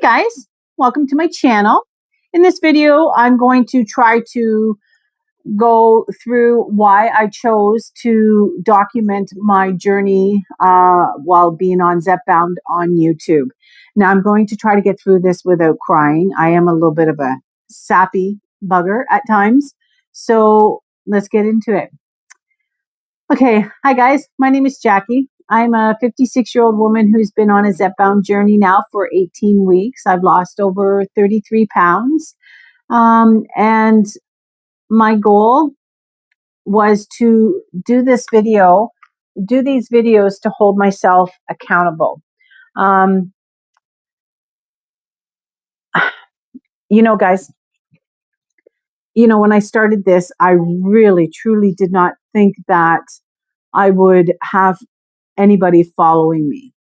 Guys, welcome to my channel. In this video, I'm going to try to go through why I chose to document my journey while being on Zepbound on YouTube. Now, I'm going to try to get through this without crying. I am a little bit of a sappy bugger at times, so let's get into it. Okay, hi guys, my name is Jackie. I'm a 56-year-old woman who's been on a Zepbound journey now for 18 weeks. I've lost over 33 pounds. And my goal was to do these videos to hold myself accountable. Guys, when I started this, I really, truly did not think that I would have anybody following me.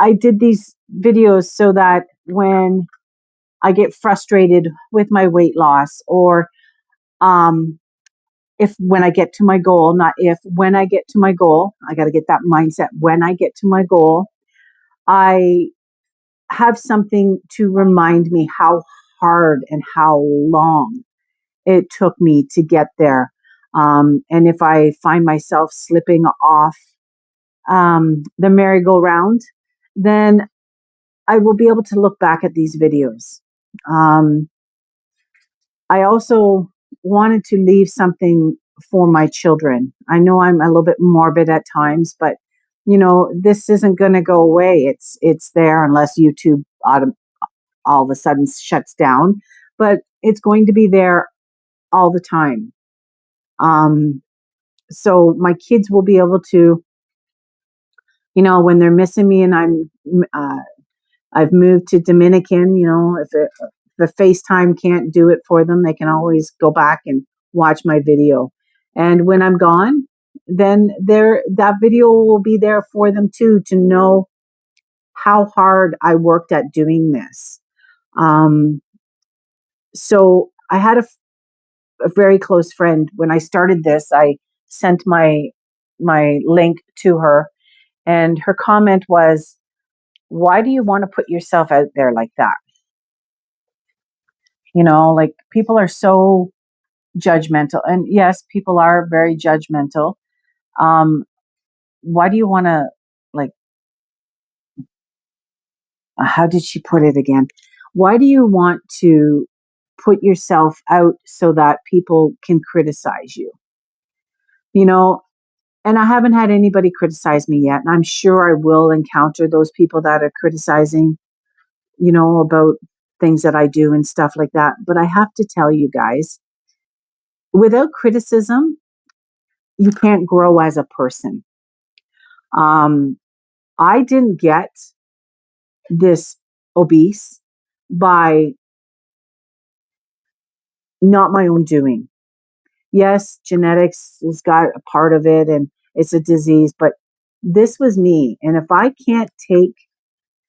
I did these videos so that when I get frustrated with my weight loss, or when I get to my goal, not if, when I get to my goal, I got to get that mindset. When I get to my goal, I have something to remind me how hard and how long it took me to get there. And if I find myself slipping off the merry-go-round, then I will be able to look back at these videos. I also wanted to leave something for my children. I know I'm a little bit morbid at times, but this isn't going to go away. It's there unless YouTube all of a sudden shuts down, but it's going to be there all the time. So my kids will be able to, when they're missing me and I've moved to Dominican, if the FaceTime can't do it for them, they can always go back and watch my video. And when I'm gone, then that video will be there for them too, to know how hard I worked at doing this. So I had a very close friend. When I started this, I sent my link to her, and her comment was, "Why do you want to put yourself out there like that?" Like, people are so judgmental. And yes, people are very judgmental. Why do you want to, like, how did she put it again? Why do you want to put yourself out so that people can criticize you? And I haven't had anybody criticize me yet. And I'm sure I will encounter those people that are criticizing, about things that I do and stuff like that. But I have to tell you guys, without criticism, you can't grow as a person. I didn't get this obese by not my own doing. Yes, genetics has got a part of it and it's a disease, but this was me. And if I can't take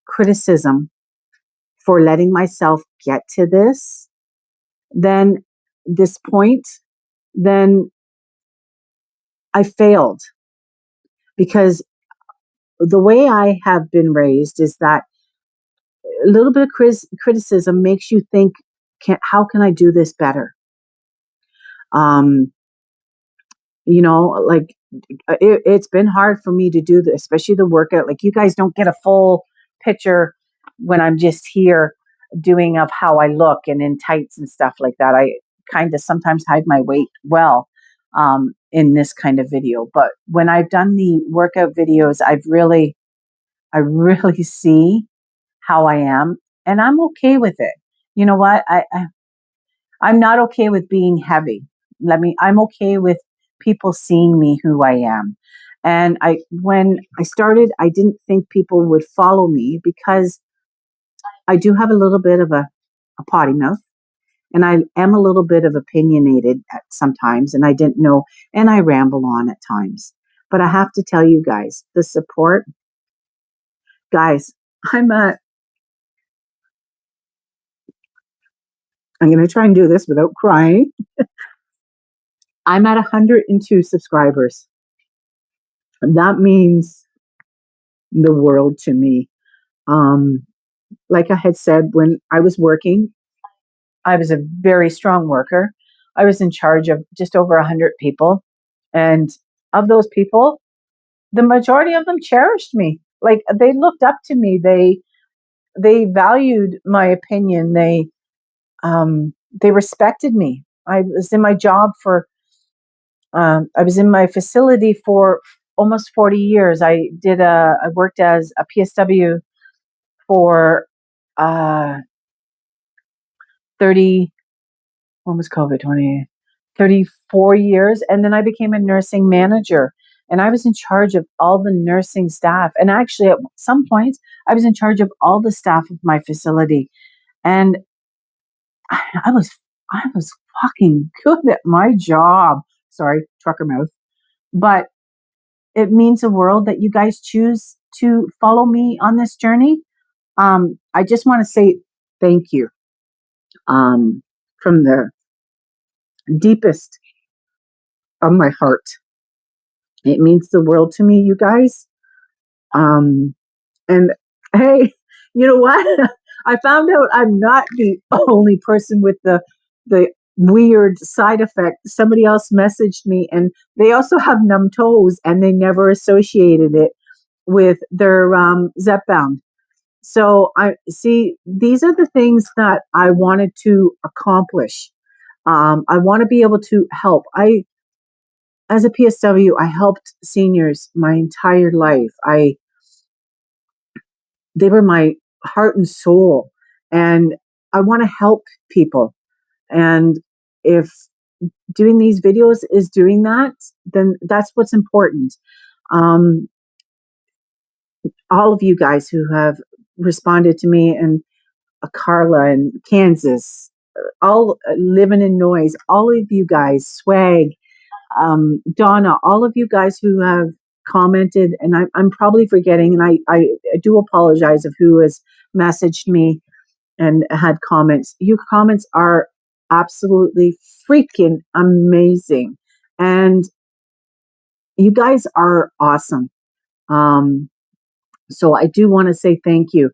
criticism for letting myself get to this point, then I failed. Because the way I have been raised is that a little bit of criticism makes you think, how can I do this better? Like, it's been hard for me to do this, especially the workout. Like, you guys don't get a full picture when I'm just here doing of how I look and in tights and stuff like that. I kind of sometimes hide my weight well in this kind of video. But when I've done the workout videos, I really see how I am, and I'm okay with it. You know what? I'm not okay with being heavy. I'm okay with people seeing me who I am. And when I started, I didn't think people would follow me because I do have a little bit of a potty mouth, and I am a little bit of opinionated at sometimes, and I didn't know, and I ramble on at times. But I have to tell you guys, the support, guys, I'm going to try and do this without crying. I'm at 102 subscribers. That means the world to me. like I had said, when I was working, I was a very strong worker. I was in charge of just over 100 people. And of those people, the majority of them cherished me. Like they looked up to me. They valued my opinion. They respected me. I was in my job for I was in my facility for almost 40 years. I worked as a PSW for uh 30, when was COVID? 34 years. And then I became a nursing manager. And I was in charge of all the nursing staff. And actually, at some points, I was in charge of all the staff of my facility. And I was, I was fucking good at my job. Sorry, trucker mouth. But it means the world that you guys choose to follow me on this journey. I just want to say thank you from the deepest of my heart. It means the world to me, you guys. Um, and hey, you know what? I found out I'm not the only person with the weird side effect. Somebody else messaged me, and they also have numb toes, and they never associated it with their Zepbound. So I see these are the things that I wanted to accomplish. I want to be able to help. As a PSW, I helped seniors my entire life. They were my heart and soul, and I want to help people. And if doing these videos is doing that, then that's what's important. Um, all of you guys who have responded to me, and Carla and Kansas, all living in noise, all of you guys, swag, Donna, all of you guys who have commented, and I'm probably forgetting, and I do apologize of who has messaged me and had comments. Your comments are absolutely freaking amazing. And you guys are awesome. Um, so I do want to say thank you.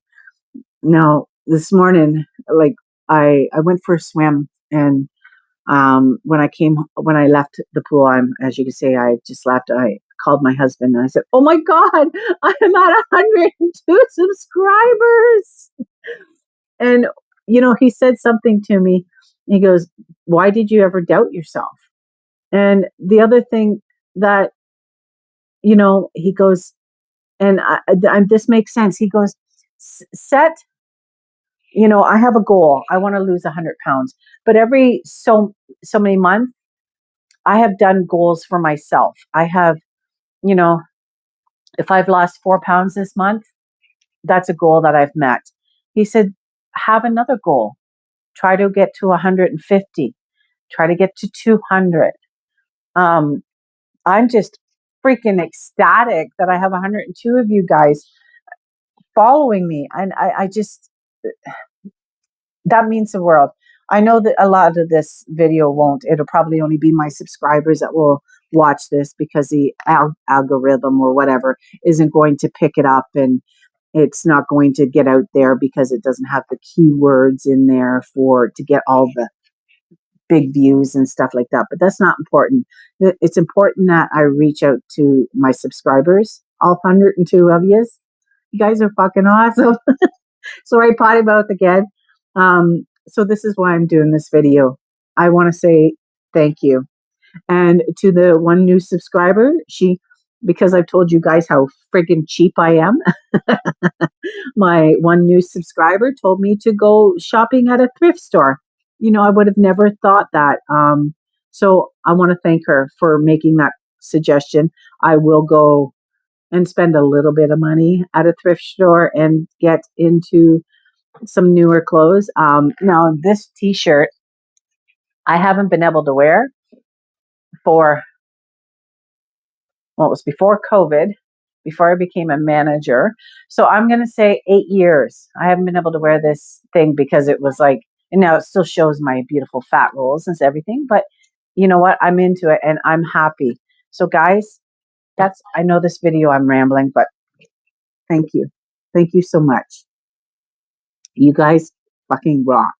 Now, this morning, like I went for a swim, and when I left the pool, as you can see, I just left. I called my husband and I said, "Oh my God, I am at 102 subscribers." And, he said something to me. He goes, "Why did you ever doubt yourself?" And the other thing that, he goes, and this makes sense. He goes, set, I have a goal. I want to lose 100 pounds, but every so many months, I have done goals for myself. I have, you know, if I've lost 4 pounds this month, that's a goal that I've met. He said, have another goal. Try to get to 150. Try to get to 200. Um, I'm just freaking ecstatic that I have 102 of you guys following me. And I just, that means the world. I know that a lot of this video won't. It'll probably only be my subscribers that will watch this because the algorithm or whatever isn't going to pick it up, and it's not going to get out there because it doesn't have the keywords in there for to get all the big views and stuff like that. But that's not important. It's important that I reach out to my subscribers, all 102 of you. You guys are fucking awesome. Sorry, potty mouth again. So this is why I'm doing this video. I want to say thank you. And to the one new subscriber, because I've told you guys how friggin' cheap I am, my one new subscriber told me to go shopping at a thrift store. I would have never thought that. So I want to thank her for making that suggestion. I will go and spend a little bit of money at a thrift store and get into some newer clothes. Now, this t-shirt I haven't been able to wear for, well, it was before COVID, before I became a manager. So I'm going to say 8 years. I haven't been able to wear this thing because it was like, and now it still shows my beautiful fat rolls and everything. But you know what? I'm into it and I'm happy. So guys, I know this video I'm rambling, but thank you. Thank you so much. You guys fucking rock.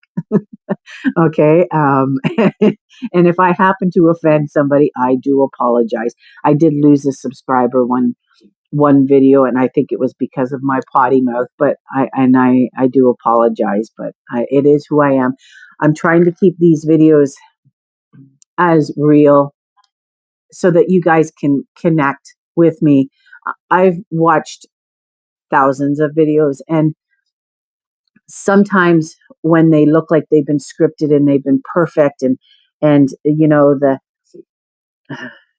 Okay. And if I happen to offend somebody, I do apologize. I did lose a subscriber one video, and I think it was because of my potty mouth, but I do apologize, but it is who I am. I'm trying to keep these videos as real so that you guys can connect with me. I've watched thousands of videos, and sometimes when they look like they've been scripted and they've been perfect, and you know,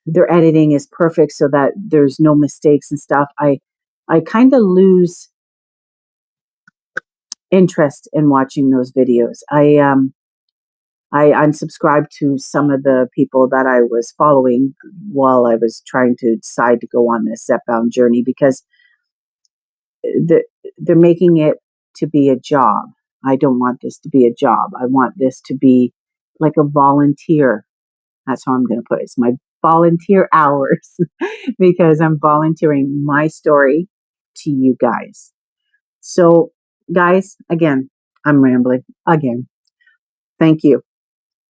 their editing is perfect so that there's no mistakes and stuff, I kind of lose interest in watching those videos. I unsubscribed to some of the people that I was following while I was trying to decide to go on this Zepbound journey, because the, they're making it to be a job. I don't want this to be a job. I want this to be like a volunteer. That's how I'm going to put it. It's my volunteer hours because I'm volunteering my story to you guys. So, guys, again, I'm rambling again. Thank you.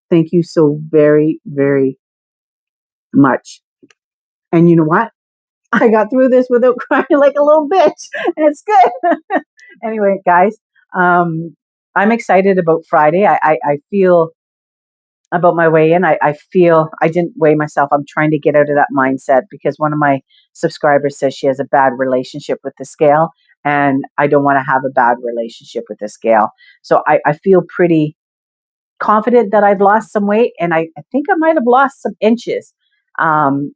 Thank you so very, very much. And you know what? I got through this without crying like a little bitch. It's good. Anyway, guys, I'm excited about Friday. I feel about my weigh in. I feel I didn't weigh myself. I'm trying to get out of that mindset because one of my subscribers says she has a bad relationship with the scale, and I don't want to have a bad relationship with the scale. So I feel pretty confident that I've lost some weight, and I think I might have lost some inches.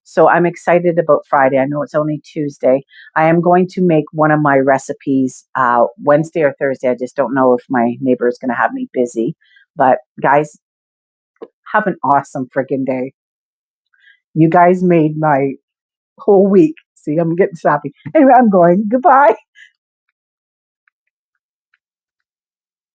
So I'm excited about Friday. I know it's only Tuesday. I am going to make one of my recipes Wednesday or Thursday. I just don't know if my neighbor is going to have me busy. But guys, have an awesome freaking day. You guys made my whole week. See, I'm getting sappy. Anyway, I'm going. Goodbye.